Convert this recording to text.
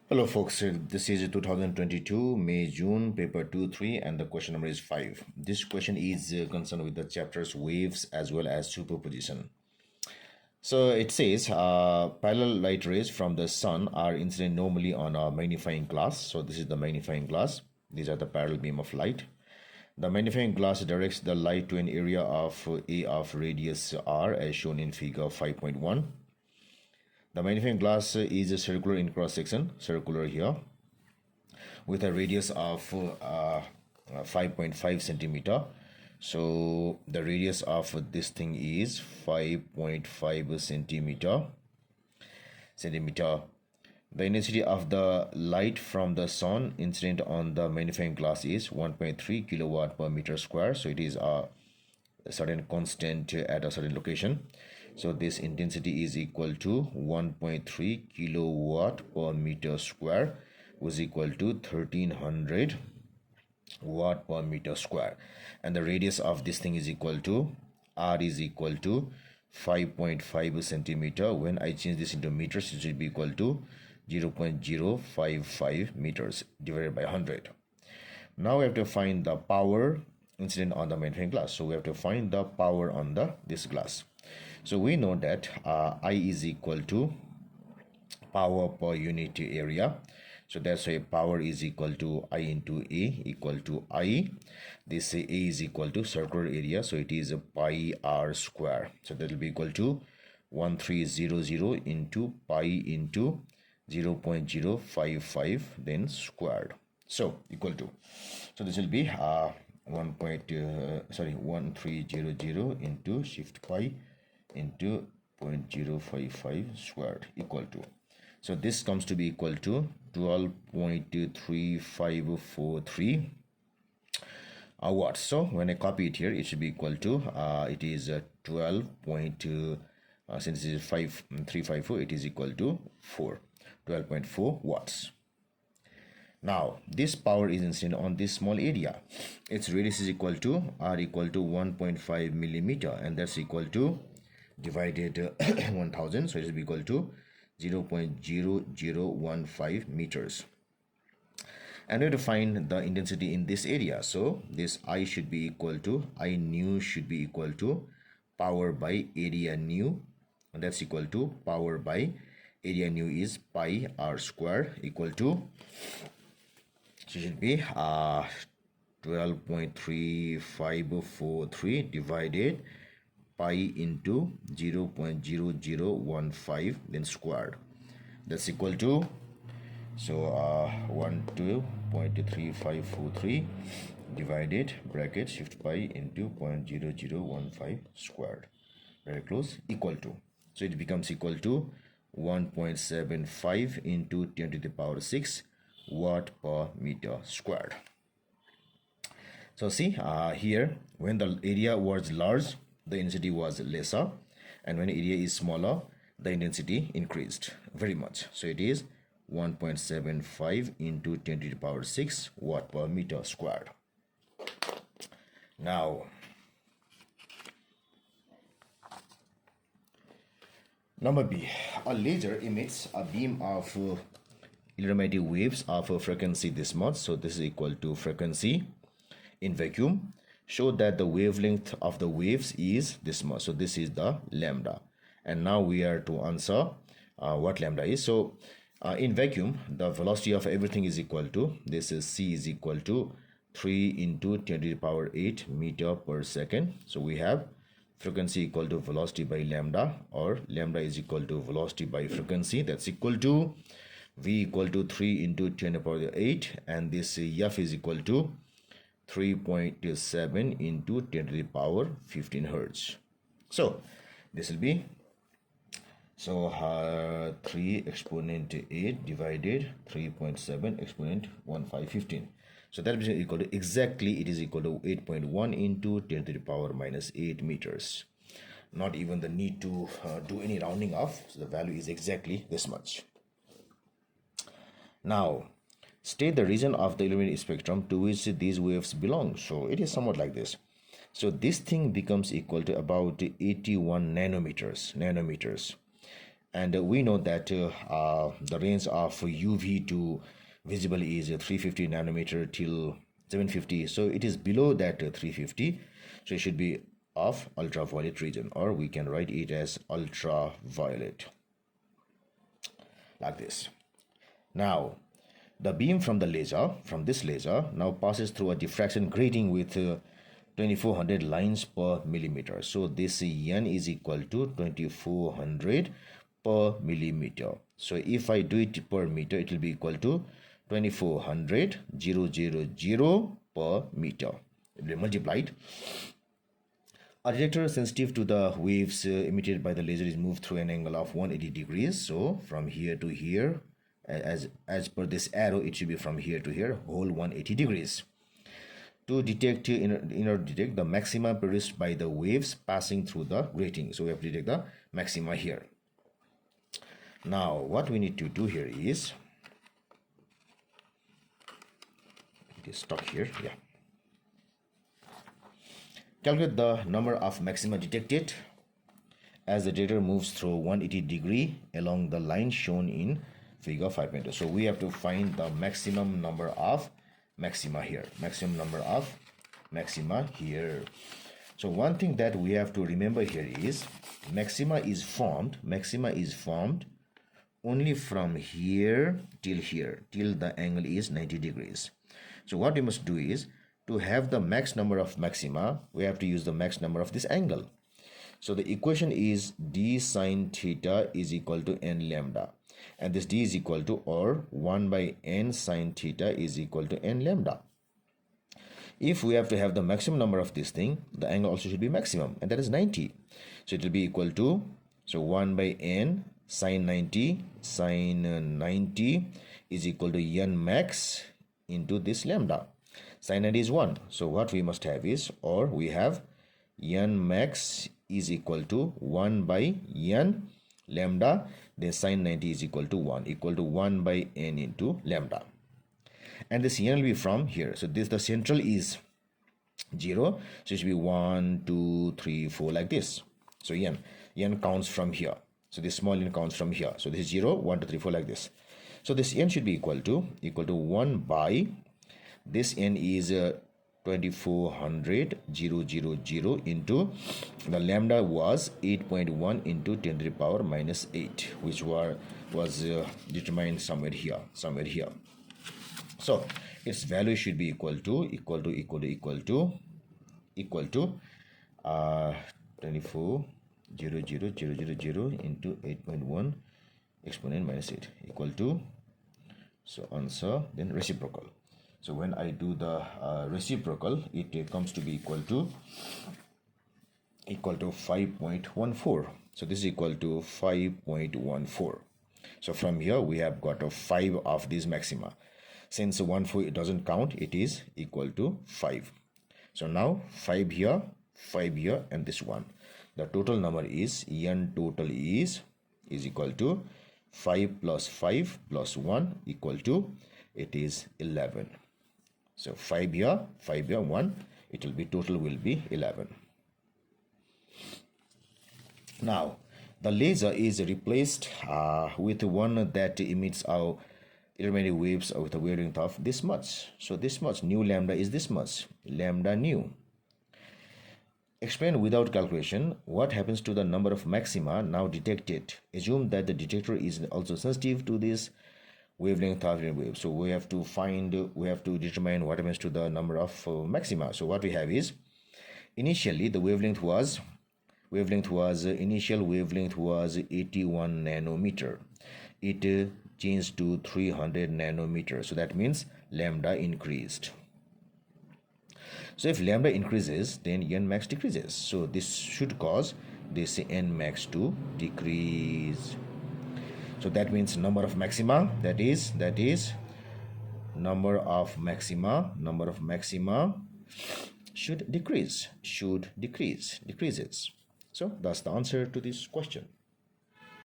Hello folks, this is 2022 May June paper 2-3 and the question number is 5. This question is concerned with the chapters waves as well as superposition. So it says parallel light rays from the sun are incident normally on a magnifying glass. So this is the magnifying glass. These are the parallel beam of light. The magnifying glass directs the light to an area of A of radius R as shown in figure 5.1. The magnifying glass is circular in cross section, circular here, with a radius of 5.5 centimeter. So the radius of this thing is 5.5 centimeter. The intensity of the light from the sun incident on the magnifying glass is 1.3 kilowatt per meter square. So it is a certain constant at a certain location. So this intensity is equal to 1.3 kilowatt per meter square, which is equal to 1300 watt per meter square. And the radius of this thing is equal to R is equal to 5.5 centimeter. When I change this into meters, it should be equal to 0.055 meters divided by 100. Now we have to find the power incident on the magnifying glass. So we have to find the power on this glass. So we know that I is equal to power per unit area. So that's why power is equal to I into A equal to I. This A is equal to circular area. So it is a pi R square. So that will be equal to 1300 into pi into 0.055 then squared. So equal to. So this will be 1300 into shift pi into 0.055 squared equal to. So this comes to be equal to 12.3543 watts. So when I copy it here, it should be equal to it is 12. Since it is 354, it is equal to 12.4 watts. Now this power is incident on this small area. Its radius is equal to R equal to 1.5 millimeter, and that's equal to divided 1000. So it will be equal to 0.0015 meters. And we have to find the intensity in this area. So this I should be equal to I nu should be equal to power by area nu, and that's equal to power by area nu is pi R square equal to, so it should be 12.3543 divided pi into 0.0015 then squared. That's equal to, so 12.3543 divided bracket shift pi into 0.0015 squared, very close, equal to. So it becomes equal to 1.75 into 10 to the power 6 watt per meter squared. So see here, when the area was large, the intensity was lesser, and when area is smaller, the intensity increased very much. So it is 1.75 into 10 to the power 6 watt per meter squared. Now number B, a laser emits a beam of electromagnetic waves of a frequency this much. So this is equal to frequency in vacuum. Show that the wavelength of the waves is this much. So this is the lambda. And now we are to answer what lambda is. So in vacuum, the velocity of everything is equal to, this is C is equal to 3 into 10 to the power 8 meter per second. So we have frequency equal to velocity by lambda, or lambda is equal to velocity by frequency. That's equal to V equal to 3 into 10 to the power 8, and this F is equal to 3.7 into 10 to the power 15 hertz. So this will be, so 3 exponent 8 divided 3.7 exponent 1515. So that is equal to, exactly it is equal to 8.1 into 10 to the power minus 8 meters. Not even the need to do any rounding off. So the value is exactly this much. Now state the region of the illuminated spectrum to which these waves belong. So it is somewhat like this. So this thing becomes equal to about 81 nanometers. And we know that the range of UV to visible is 350 nanometer till 750. So it is below that 350. So it should be of ultraviolet region, or we can write it as ultraviolet, like this. Now, the beam from the laser, from this laser, now passes through a diffraction grating with 2400 lines per millimeter. So this N is equal to 2400 per millimeter. So if I do it per meter, it will be equal to 2400 per meter. It will be multiplied. A detector sensitive to the waves emitted by the laser is moved through an angle of 180 degrees. So from here to here, as per this arrow, it should be from here to here, whole 180 degrees. To detect detect the maxima produced by the waves passing through the grating. So we have to detect the maxima here. Now what we need to do here is, it is stuck here, yeah. Calculate the number of maxima detected as the detector moves through 180 degree along the line shown in figure 5.2. So we have to find the maximum number of maxima here, maximum number of maxima here. So one thing that we have to remember here is maxima is formed only from here, till the angle is 90 degrees. So what we must do is, to have the max number of maxima, we have to use the max number of this angle. So the equation is d sine theta is equal to n lambda, and this d is equal to, or 1 by n sine theta is equal to n lambda. If we have to have the maximum number of this thing, the angle also should be maximum, and that is 90. So it will be equal to, so 1 by n sine 90 is equal to n max into this lambda. Sine 90 is 1. So what we must have is, or we have n max is equal to 1 by n lambda, then sine 90 is equal to 1 by n into lambda. And this n will be from here. So this, the central is 0. So it should be 1, 2, 3, 4 like this. So n counts from here. So this small n counts from here. So this is 0, 1, 2, 3, 4 like this. So this n should be equal to 1 by, this n is 2400 into, the lambda was 8.1 into 10 to the power minus 8, which was determined somewhere here. So its value should be equal to 2400 into 8.1 exponent minus 8 equal to, so answer, then reciprocal. So when I do the reciprocal, it comes to be equal to 5.14. So this is equal to 5.14. So from here we have got a 5 of these maxima. Since 1 4 it doesn't count, it is equal to 5. So now 5 here, and this one. The total number is, n total is equal to 5 plus 5 plus 1 equal to, it is 11. So 5 here, 1, it will be, total will be 11. Now the laser is replaced with one that emits our electromagnetic waves with a wavelength of this much. So this much, new lambda is this much, lambda new. Explain without calculation what happens to the number of maxima now detected. Assume that the detector is also sensitive to this wavelength of wave. So we have to determine what happens to the number of maxima. So what we have is, initially the initial wavelength was 81 nanometer. It changed to 300 nanometer. So that means lambda increased. So if lambda increases, then n max decreases. So this should cause this n max to decrease. So that means number of maxima, that is number of maxima should decreases. So that's the answer to this question.